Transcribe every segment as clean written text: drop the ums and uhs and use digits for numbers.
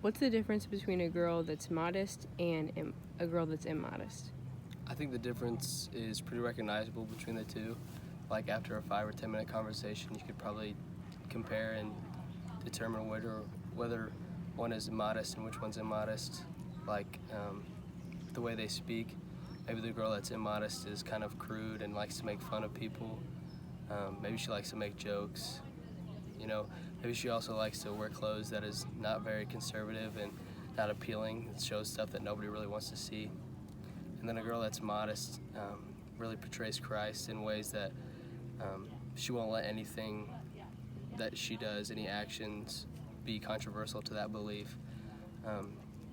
What's the difference between a girl that's modest and a girl that's immodest? I think the difference is pretty recognizable between the two. Like after a 5 or 10 minute conversation, you could probably compare and determine whether one is modest and which one's immodest. Like the way they speak. Maybe the girl that's immodest is kind of crude and likes to make fun of people. Maybe she likes to make jokes. Maybe she also likes to wear clothes that is not very conservative and not appealing. It shows stuff that nobody really wants to see. And then a girl that's modest really portrays Christ in ways that she won't let anything that she does, any actions, be controversial to that belief.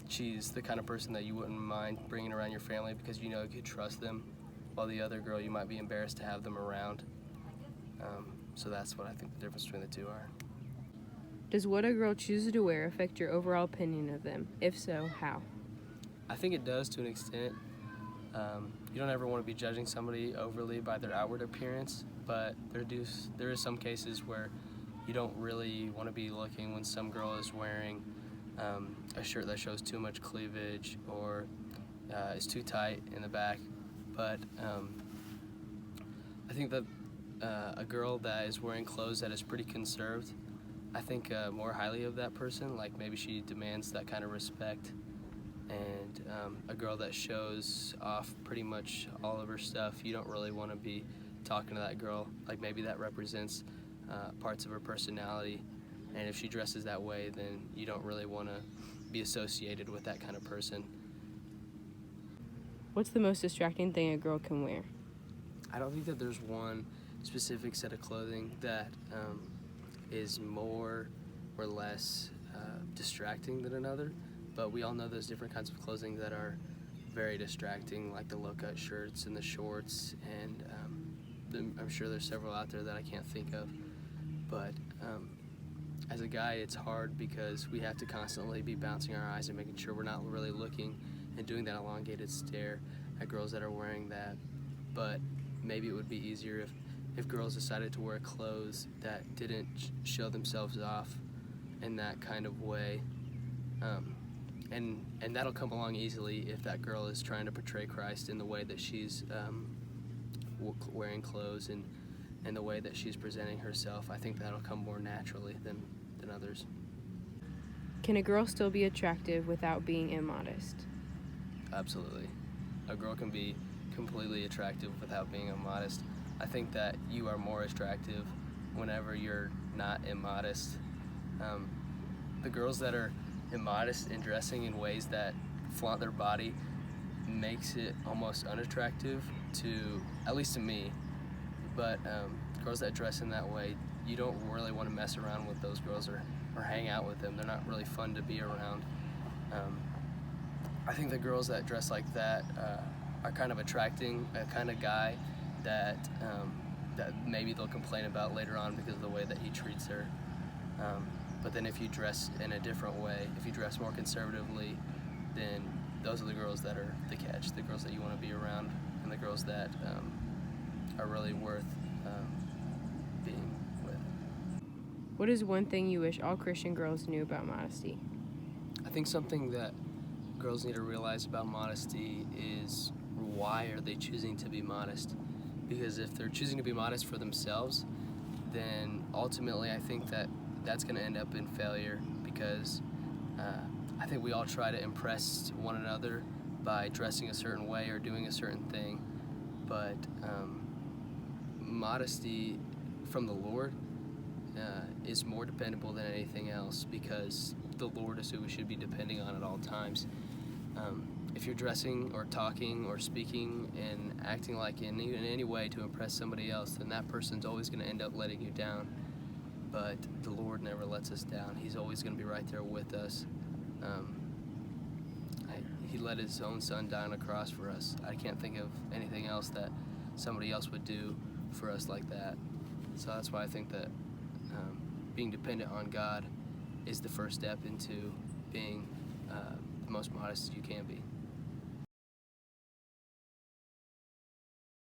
She's the kind of person that you wouldn't mind bringing around your family because you know you could trust them, while the other girl you might be embarrassed to have them around. So that's what I think the difference between the two are. Does what a girl chooses to wear affect your overall opinion of them? If so, how? I think it does to an extent. You don't ever want to be judging somebody overly by their outward appearance, but there is some cases where you don't really want to be looking when some girl is wearing a shirt that shows too much cleavage or is too tight in the back. But I think that a girl that is wearing clothes that is pretty conserved, I think more highly of that person. Like maybe she demands that kind of respect. And a girl that shows off pretty much all of her stuff, you don't really want to be talking to that girl. Like maybe that represents parts of her personality, and if she dresses that way, then you don't really want to be associated with that kind of person. What's the most distracting thing a girl can wear? I don't think that there's one specific set of clothing that is more or less distracting than another. But we all know there's different kinds of clothing that are very distracting, like the low-cut shirts and the shorts, and I'm sure there's several out there that I can't think of. But as a guy, it's hard because we have to constantly be bouncing our eyes and making sure we're not really looking and doing that elongated stare at girls that are wearing that. But maybe it would be easier if girls decided to wear clothes that didn't show themselves off in that kind of way. And that'll come along easily if that girl is trying to portray Christ in the way that she's wearing clothes and the way that she's presenting herself. I think that'll come more naturally than others. Can a girl still be attractive without being immodest? Absolutely. A girl can be completely attractive without being immodest. I think that you are more attractive whenever you're not immodest. The girls that are immodest in dressing in ways that flaunt their body makes it almost unattractive at least to me. But girls that dress in that way, you don't really want to mess around with those girls or hang out with them. They're not really fun to be around. I think the girls that dress like that are kind of attracting a kind of guy that maybe they'll complain about later on because of the way that he treats her. But then if you dress in a different way, if you dress more conservatively, then those are the girls that are the catch, the girls that you want to be around, and the girls that are really worth being with. What is one thing you wish all Christian girls knew about modesty? I think something that girls need to realize about modesty is why are they choosing to be modest? Because if they're choosing to be modest for themselves, then ultimately I think that that's going to end up in failure, because I think we all try to impress one another by dressing a certain way or doing a certain thing, but modesty from the Lord is more dependable than anything else, because the Lord is who we should be depending on at all times. If you're dressing or talking or speaking and acting like in any way to impress somebody else, then that person's always going to end up letting you down. But the Lord never lets us down. He's always going to be right there with us. He let his own son die on a cross for us. I can't think of anything else that somebody else would do for us like that. So that's why I think that being dependent on God is the first step into being the most modest you can be.